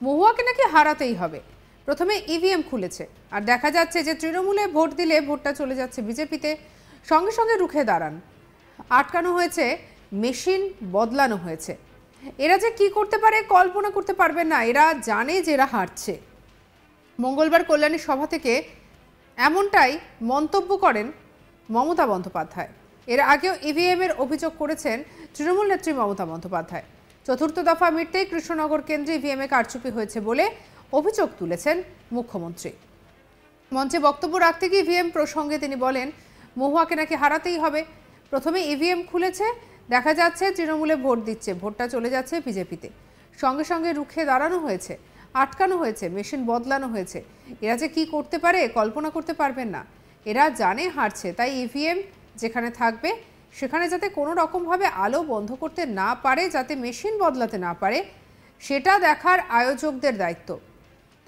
মহুয়াকে নাকি হারাতেই হবে। প্রথমে ইভিএম খুলেছে, আর দেখা যাচ্ছে যে তৃণমূলে ভোট দিলে ভোটটা চলে যাচ্ছে বিজেপিতে। সঙ্গে সঙ্গে রুখে দাঁড়ান, আটকানো হয়েছে, মেশিন বদলানো হয়েছে। এরা যে কি করতে পারে কল্পনা করতে পারবেন না। এরা জানে যে এরা হারছে। মঙ্গলবার কল্যাণী সভা থেকে এমনটাই মন্তব্য করেন মমতা বন্দ্যোপাধ্যায়। এর আগেও ইভিএম এর অভিযোগ করেছেন তৃণমূল নেত্রী মমতা বন্দ্যোপাধ্যায়। চতুর্থ দফা মিটতেই কৃষ্ণনগর কেন্দ্রে ইভিএম এ কারচুপি হয়েছে বলে অভিযোগ তুলেছেন মুখ্যমন্ত্রী। মঞ্চে বক্তব্য রাখতে গিয়ে ইভিএম প্রসঙ্গে তিনি বলেন, মহুয়াকে নাকি হারাতেই হবে। প্রথমে ইভিএম খুলেছে, দেখা যাচ্ছে তৃণমূলে ভোট দিচ্ছে, ভোটটা চলে যাচ্ছে বিজেপিতে। সঙ্গে সঙ্গে রুখে দাঁড়ানো হয়েছে, আটকানো হয়েছে, মেশিন বদলানো হয়েছে। এরা যে কি করতে পারে কল্পনা করতে পারবেন না। এরা জানে হারছে, তাই ইভিএম যেখানে থাকবে সেখানে যাতে কোনো রকমভাবে আলো বন্ধ করতে না পারে, যাতে মেশিন বদলাতে না পারে, সেটা দেখার আয়োজকদের দায়িত্ব।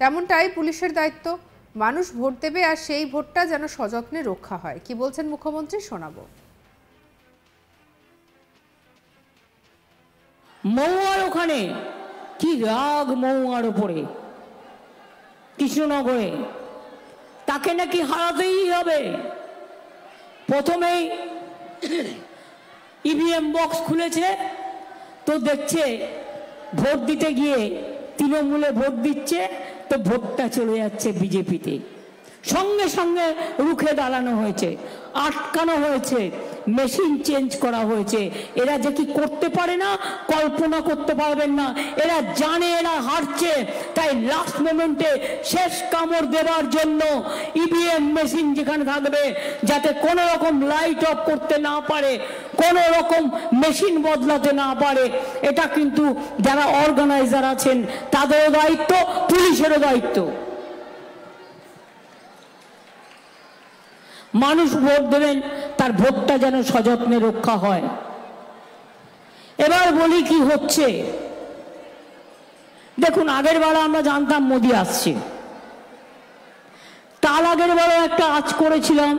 তেমনটাই পুলিশের দায়িত্ব। মানুষ ভোট দেবে, আর সেই ভোটটা যেন সযত্নে রক্ষা হয়। কি বলছেন মুখ্যমন্ত্রী শোনাবো। মহুয়ার ওখানে কি রাগ মহুয়ার উপরে, কৃষ্ণনগরে তাকে নাকি হারাতেই হবে। প্রথমেই ইভিএম বক্স খুলেছে, তো দেখছে ভোট দিতে গিয়ে তৃণমূলে ভোট দিচ্ছে, তো ভোটটা চলে যাচ্ছে বিজেপিতে। সঙ্গে সঙ্গে রুখে দাঁড়ানো হয়েছে, আটকানো হয়েছে, মেশিন চেঞ্জ করা হয়েছে। এরা যে কি করতে পারে না কল্পনা করতে পারবেন না। এরা জানে এরা হারছে, তাই লাস্ট মোমেন্টে শেষ কামড় দেওয়ার জন্য ইভিএম মেশিন যেখানে থাকবে যাতে কোনো রকম লাইট অফ করতে না পারে, কোনো রকম মেশিন বদলাতে না পারে, এটা কিন্তু যারা অর্গানাইজার আছেন তাদেরও দায়িত্ব, পুলিশেরও দায়িত্ব। মানুষ ভোট দেবেন, তার ভোটটা যেন সযত্নে রক্ষা হয়। এবার বলি কি হচ্ছে। দেখুন, আগের বার আমরা জানতাম মোদি আসছে, তার আগের বারও একটা আজ করেছিলাম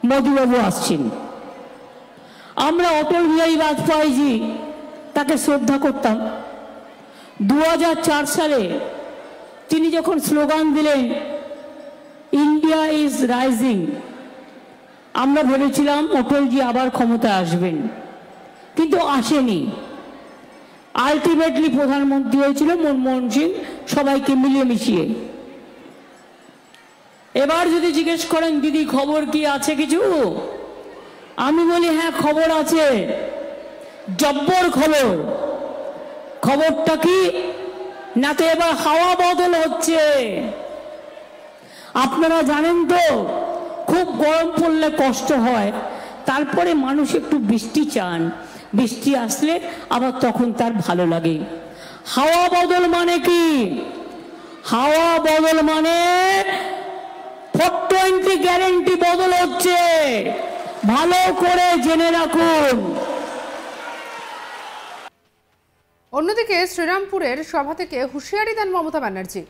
মোদিবাবু আসছেন। আমরা অটল বিহারী বাজপেয়ীজি তাকে শ্রদ্ধা করতাম। 2004 সালে তিনি যখন স্লোগান দিলেন ইন্ডিয়া ইজ রাইজিং, আমরা ভেবেছিলাম অটলজি আবার ক্ষমতায় আসবেন, কিন্তু আসেনি। আলটিমেটলি প্রধানমন্ত্রী হয়েছিল মনমোহন সিং, সবাইকে মিলিয়ে মিশিয়ে। এবার যদি জিজ্ঞেস করেন দিদি খবর কি আছে কিছু, আমি বলি হ্যাঁ খবর আছে, জব্বর খবর। খবরটা কি না, তো এবার হাওয়া বদল হচ্ছে। আপনারা জানেন তো, খুব গরম পড়লে কষ্ট হয়, তারপরে মানুষ একটু বৃষ্টি চান, বৃষ্টি আসলে আবার তখন তার ভালো লাগে। হাওয়া বদল মানে কি? হাওয়া বদল মানে 420 গ্যারেন্টি বদল হচ্ছে, ভালো করে জেনে রাখুন। অন্যদিকে শ্রীরামপুরের সভা থেকে হুঁশিয়ারি দেন মমতা ব্যানার্জি।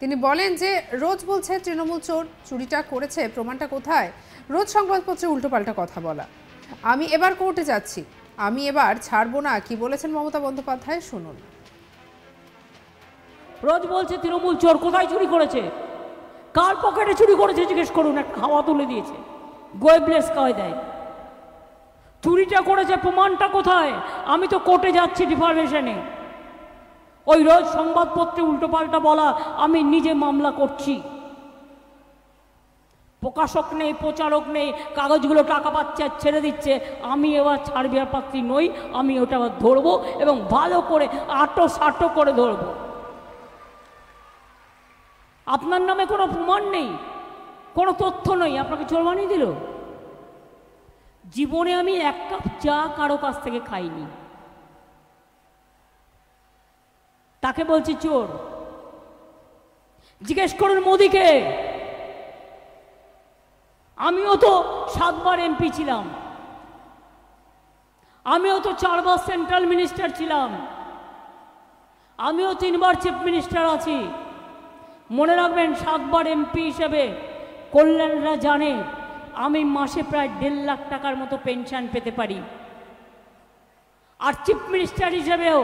তিনি বলেন যে রোজ বলছে তৃণমূল চোর, চুরিটা করেছে, প্রমাণটা কোথায়? রোজ সংবাদপত্রে উল্টোপাল্টা কথা বলা। আমি এবার কোর্টে যাচ্ছি, আমি এবার ছাড়বো না। কি বলেছেন মমতা বন্দ্যোপাধ্যায় শুনুন। রোজ বলছে তৃণমূল চোর, কোথায় চুরি করেছে, কার পকেটে চুরি করেছে জিজ্ঞেস করুন। একটা হাওয়া তুলে দিয়েছে, গোয়েবলেস কায়দায়। চুরিটা করেছে, প্রমাণটা কোথায়? আমি তো কোর্টে যাচ্ছি ডিফরমেশনে। ওই রোজ সংবাদপত্রে উল্টোপাল্টা বলা, আমি নিজে মামলা করছি। প্রকাশক নেই, প্রচারক নেই, কাগজগুলো টাকা পাচ্ছে আর ছেড়ে দিচ্ছে। আমি এবার ছাড়বিয়ার পাত্রী নই, আমি ওটা ধরবো এবং ভালো করে আটো করে ধরবো। আপনার নামে কোনো প্রমাণ নেই, কোনো তথ্য নেই, আপনাকে চোর বানিয়ে দিল। জীবনে আমি এক কাপ চা কারো কাছ থেকে খাইনি, তাকে বলছি চোর। জিজ্ঞেস করুন মোদিকে, আমিও তো 7 বার এমপি ছিলাম, আমিও তো 4 বার সেন্ট্রাল মিনিস্টার ছিলাম, আমিও 3 বার চিফ মিনিস্টার আছি। মনে রাখবেন, 7 বার এমপি হিসেবে কল্যাণরা জানে আমি মাসে প্রায় 1.5 লাখ টাকার মতো পেনশন পেতে পারি। আর চিফ মিনিস্টার হিসেবেও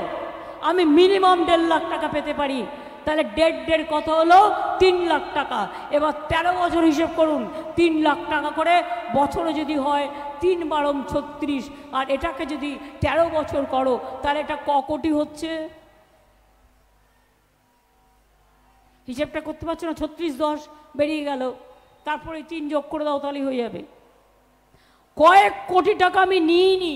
আমি মিনিমাম 1.5 লাখ টাকা পেতে পারি, তাহলে দেড় কত হলো 3 লাখ টাকা। এবার 13 বছর হিসেব করুন, 3 লাখ টাকা করে বছরে যদি হয় 3 বারম 36, আর এটাকে যদি 13 বছর করো তাহলে এটা ক কোটি হচ্ছে? হিসেবটা করতে পারছো না? 36 10 বেরিয়ে গেল, তারপরে 3 যোগ করে দাও, তাহলে হয়ে যাবে। কয়েক কোটি টাকা আমি নিইনি,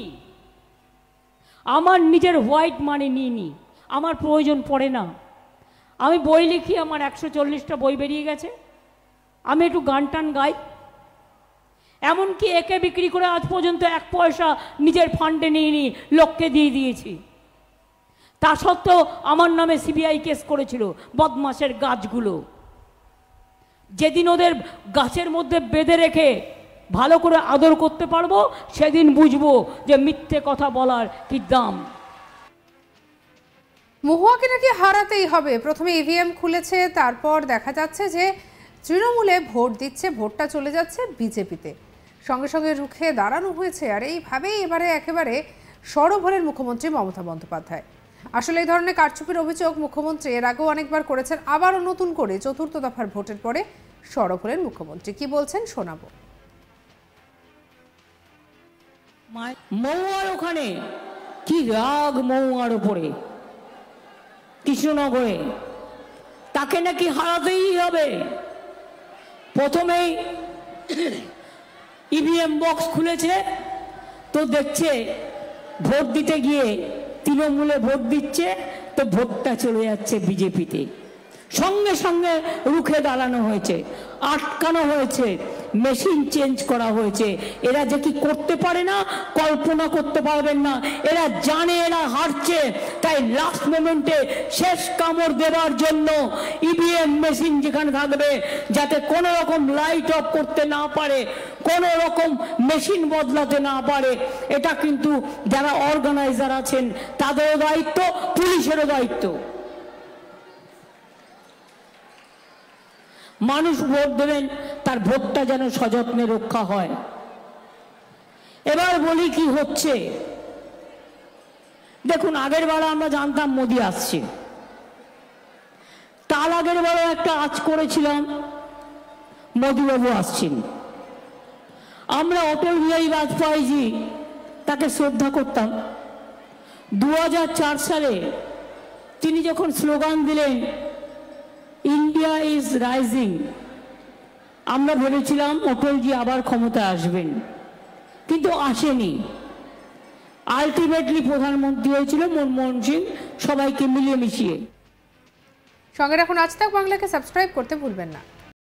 আমার নিজের হোয়াইট মানি নিইনি, আমার প্রয়োজন পড়ে না। আমি বই লিখি, আমার 140টা বই বেরিয়ে গেছে, আমি একটু গান টান গাই, এমনকি একে বিক্রি করে আজ পর্যন্ত 1 পয়সা নিজের ফান্ডে নিইনি, লোককে দিয়ে দিয়েছি। তা সত্ত্বেও আমার নামে সিবিআই কেস করেছিল, বদমাশের গাছগুলো। যেদিন ওদের গাছের মধ্যে বেঁধে রেখে ভালো করে আদর করতে পারবো, সেদিন বুঝবো যে মিথ্যে কথা বলার কি দাম। মহুয়াকে নাকি হারাতেই হবে। প্রথমে ইভিএম খুলেছে, তারপর দেখা যাচ্ছে যে তৃণমূলে ভোট দিচ্ছে, ভোটটা চলে যাচ্ছে বিজেপিতে। সঙ্গে সঙ্গে রুখে দাঁড়ানো হয়েছে। আর এইভাবেই এবারে একেবারে সরব হলেন মুখ্যমন্ত্রী মমতা বন্দ্যোপাধ্যায়। আসলে এই ধরনের কারচুপির অভিযোগ মুখ্যমন্ত্রী এর আগেও অনেকবার করেছেন, আবারও নতুন করে 4র্থ দফার ভোটের পরে সরব হলেন মুখ্যমন্ত্রী। কি বলছেন শোনাবো। মহুয়ার ওখানে কি রাগ মহুয়ার উপরে, কৃষ্ণনগরে, তাকে নাকি হারাতেই হবে। প্রথমেই ইভিএম বক্স খুলেছে, তো দেখছে ভোট দিতে গিয়ে তৃণমূলে ভোট দিচ্ছে, তো ভোটটা চলে যাচ্ছে বিজেপিতে। সঙ্গে সঙ্গে রুখে দাঁড়ানো হয়েছে, আটকানো হয়েছে, মেশিন চেঞ্জ করা হয়েছে। এরা যে কি করতে পারে না, কল্পনা করতে পারবেন না। এরা জানে এরা হারছে, তাই লাস্ট মোমেন্টে শেষ কামড় দেওয়ার জন্য ইভিএম মেশিন যেখানে থাকবে, যাতে কোনো রকম লাইট অফ করতে না পারে, কোনো রকম মেশিন বদলাতে না পারে। এটা কিন্তু যারা অর্গানাইজার আছেন তাদেরও দায়িত্ব, পুলিশেরও দায়িত্ব। মানুষ ভোট দেবেন, তার ভোটটা যেন সযত্নে রক্ষা হয়। এবার বলি কি হচ্ছে। দেখুন, আগের বেলা আমরা জানতাম মোদি আসছে, তার আগের বেলা একটা আজ করেছিলাম মোদিবাবু আসছেন। আমরা অটল বিহারী বাজপেয়ীজি তাকে শ্রদ্ধা করতাম। 2004 সালে তিনি যখন স্লোগান দিলেন ইন্ডিয়া ইজ রাইজিং, আমরা ভেবেছিলাম অটলজি আবার ক্ষমতায় আসবেন, কিন্তু আসেনি। আলটিমেটলি প্রধানমন্ত্রী হয়েছিল মনমোহন সিং, সবাইকে মিলিয়ে মিশিয়ে। সঙ্গে রাখুন আজ তাক বাংলাকে, সাবস্ক্রাইব করতে ভুলবেন না।